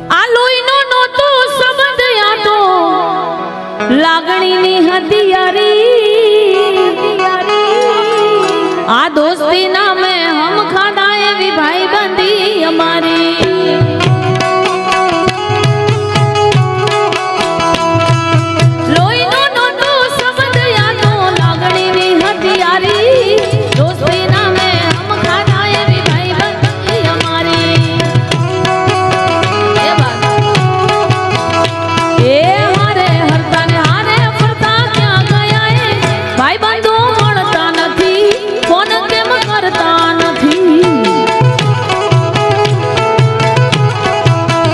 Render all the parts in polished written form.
આ લોહીનો નહોતો સંબંધ યા તો લાગણીની હથિયારી આ દોસ્તી નામે હમ ખાધા એવી ભાઈ બંધી અમારી લોહીનો નહોતો સંબંધ યા તો લાગણીની હથિયારી દોસ્તી નામે હમ ખાધા એવી ભાઈ બંધી અમારી એ હારે હરતા ને હારે ફરતા ક્યાં ગયા એ ભાઈ બંધો મળતા નથી ફોન કેમ કરતા નથી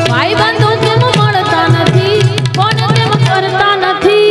ભાઈ બંધો કેમ મળતા નથી ફોન કેમ કરતા નથી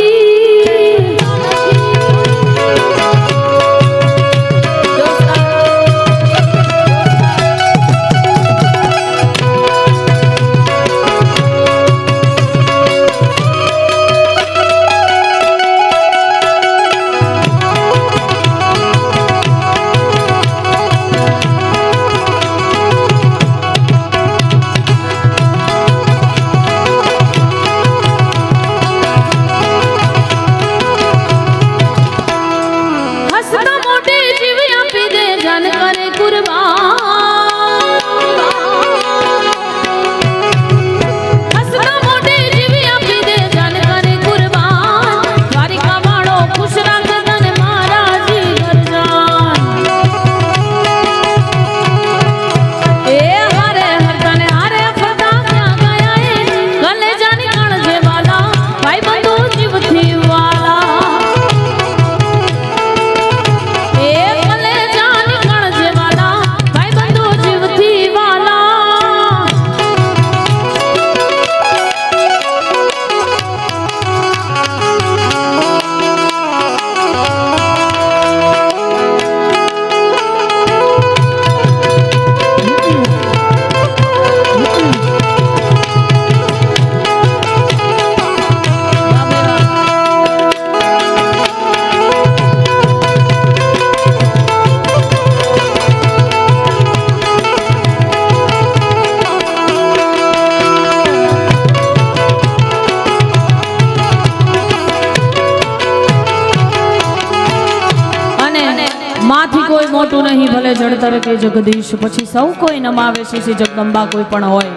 माथी कोई मोटू नहीं भले जड़तर के जगदीश पछी सौ कोई नमावे श्री जगदंबा कोई पण होय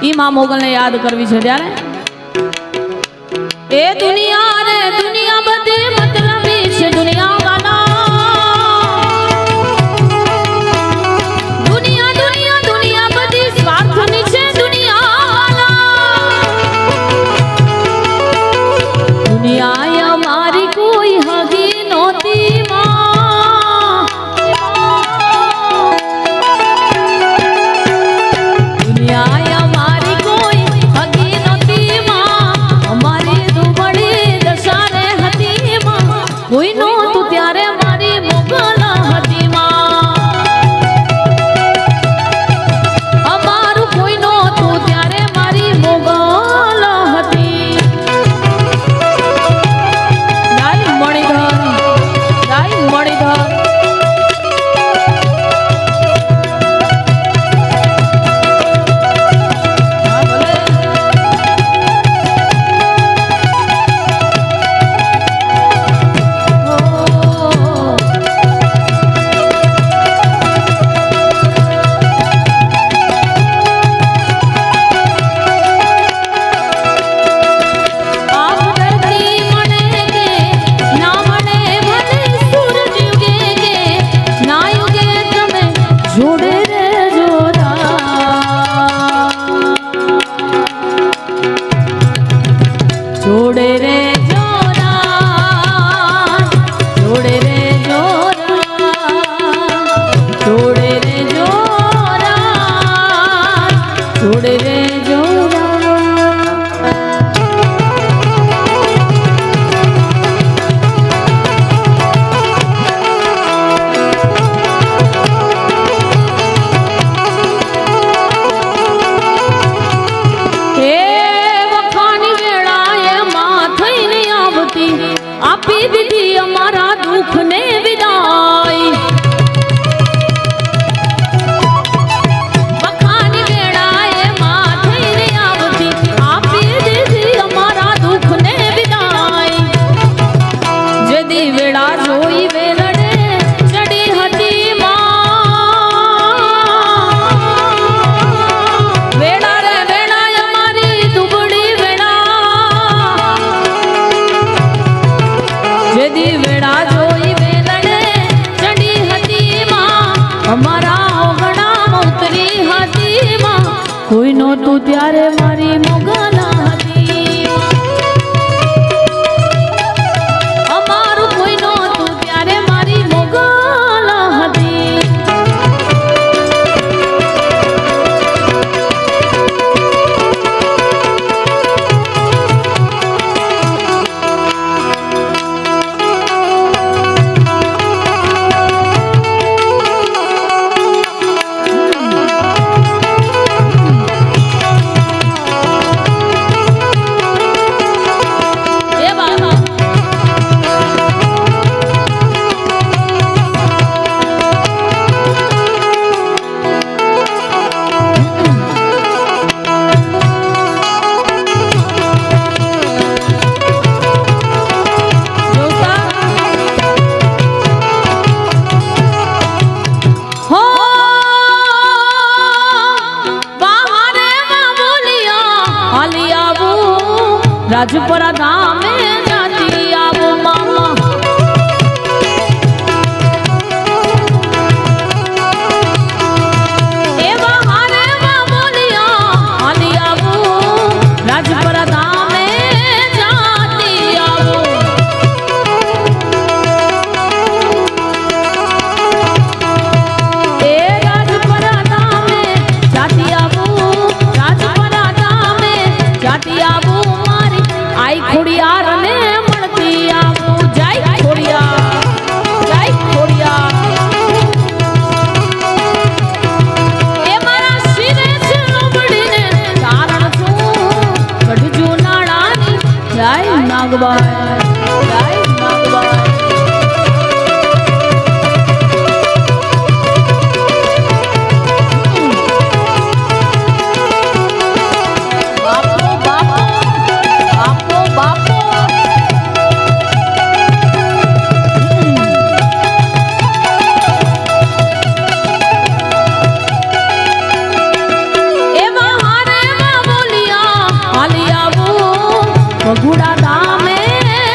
ई मां मोगल ने याद करवी छे त्यारे ए दुनिया रे दुनिया बधी मतलबी छे दुनिया वाला दुनिया दुनिया दुनिया बधी स्वार्थनी छे दुनिया वाला दुनिया हमारी कोई हगी नोती मां ત્યારે મારી મોગલ હતી અમારું કોઈ નહોતું ત્યારે મારી મોગલ હતી રાજપરા ધામે જાતી આવો મામા એવા હારે માં બોલિયા હાલી આવો રાજપરા ધામે જાતી આવો એ રાજપરા ધામે જાતી આવો રાજપરા ધામે જાતી આવો આઈ ખોડિયાર ને મળતી આવું જય ખોડિયાર એ મારા શિરે ચૂંબડીને તારણ છું ગઢજો નાળાની જય નાગબાઈ ભગુડા ધામે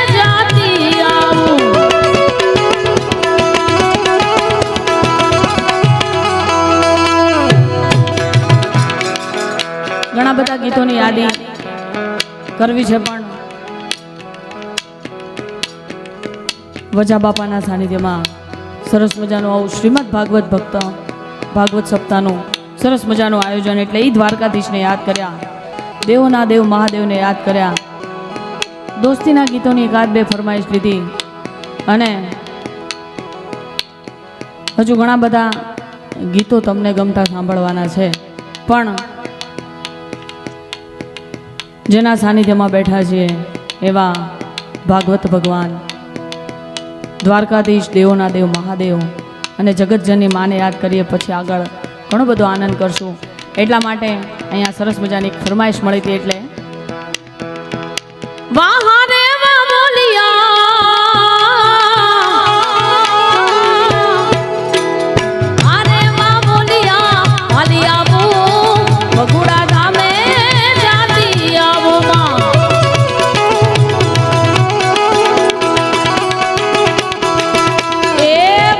જાતી આવું ઘણા બધા ગીતોની યાદી કરવી છે પણ વજા બાપાના સાનિધ્યમાં સરસ મજાનું આવું શ્રીમદ ભાગવત સપ્તાહનું સરસ મજાનું આયોજન એટલે એ દ્વારકાધીશને યાદ કર્યા દેવોના દેવ મહાદેવને યાદ કર્યા દોસ્તીના ગીતોની એકાદ બે ફરમાઈશ લીધી અને હજુ ઘણા બધા ગીતો તમને ગમતા સાંભળવાના છે પણ જેના સાનિધ્યમાં બેઠા છીએ એવા ભાગવત ભગવાન દ્વારકાધીશ દેવોના દેવ મહાદેવ અને જગતજનની માને યાદ કરીએ પછી આગળ ઘણો બધો આનંદ કરશું એટલા માટે અહીંયા સરસ મજાની એક ફરમાઈશ મળી હતી એટલે વાહારે વા બોલિયા આરે વા બોલિયા હાલી આવો ભગુડા ધામે જાતી આવો માં એ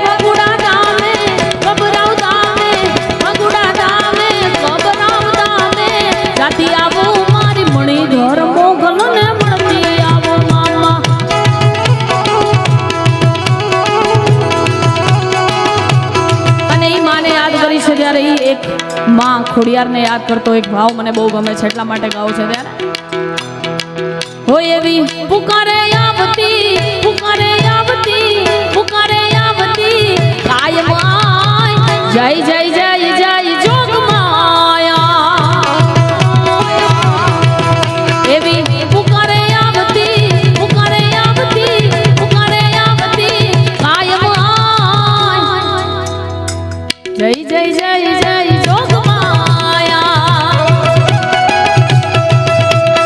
ભગુડા ધામે કબરાવ ધામે ભગુડા ધામે કબરાવ ધામે જાતી આવો મારી મણી ધર મોગલ ને ત્યારે એક માં ખોડિયારને યાદ કરતો એક ભાવ મને બહુ ગમે છે એટલા માટે ગાઉં છે ત્યારે હોય એવી પુકારે આવતી કાયમ જય જય જય જય જોગ માયા એવી પુકારે આવતી કાયમ જય જય જય જય જોગ માયા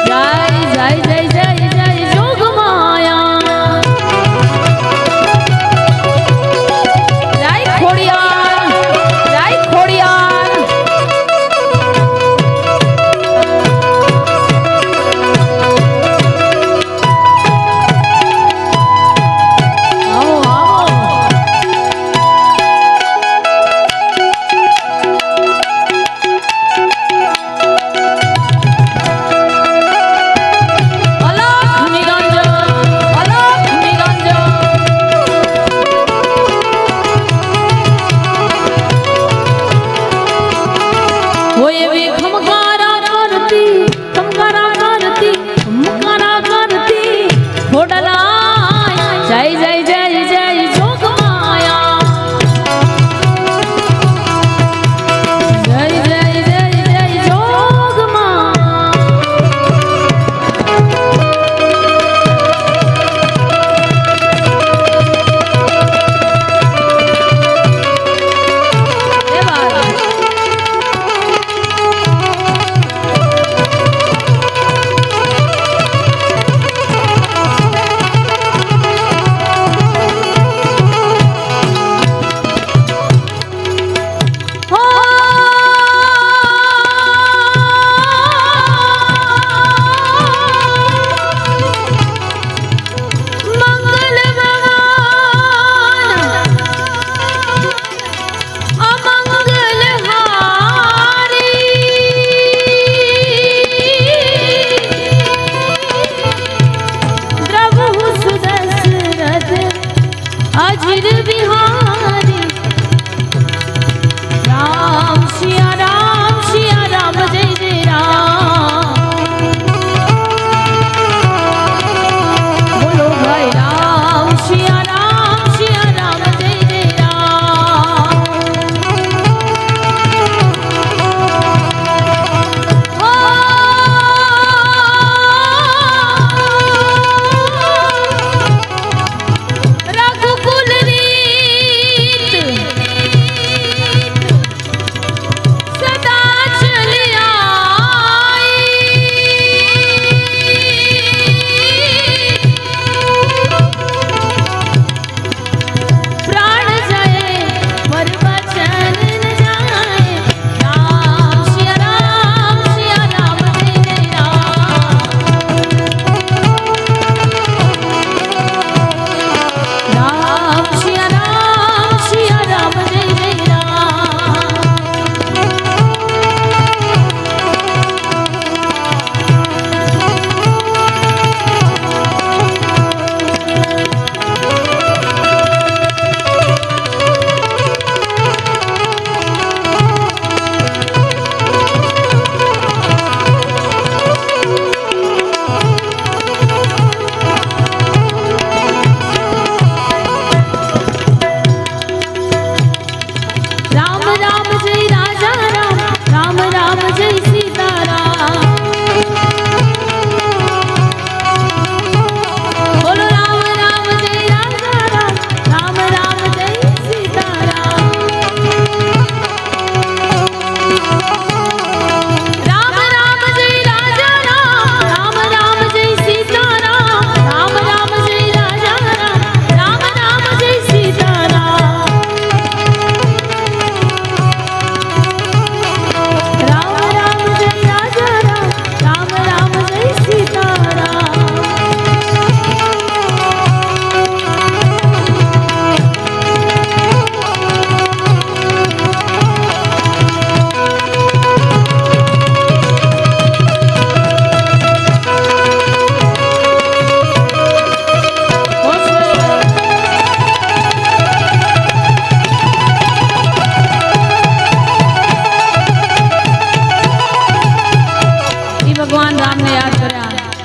જય જય જય જય જય જોગ માયા જય ખોડિયાર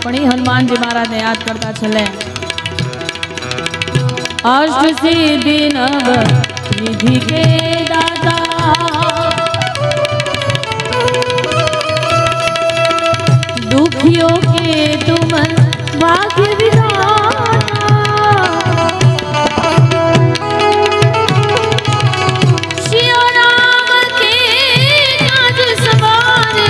પણ એ હનુમાનજી મહારાજને યાદ કરતા છેલ્લે अष्ट सिद्धि नव निधि के दाता दुखियों के तुम भाग्य विधाता श्री राम के काज सवारे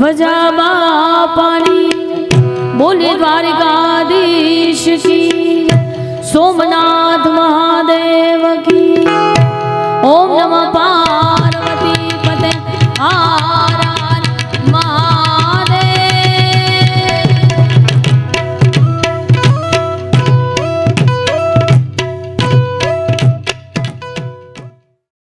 वजा बापानी बोले द्वारिकाधीश की सोमनाथ महादेव की ओम नमः।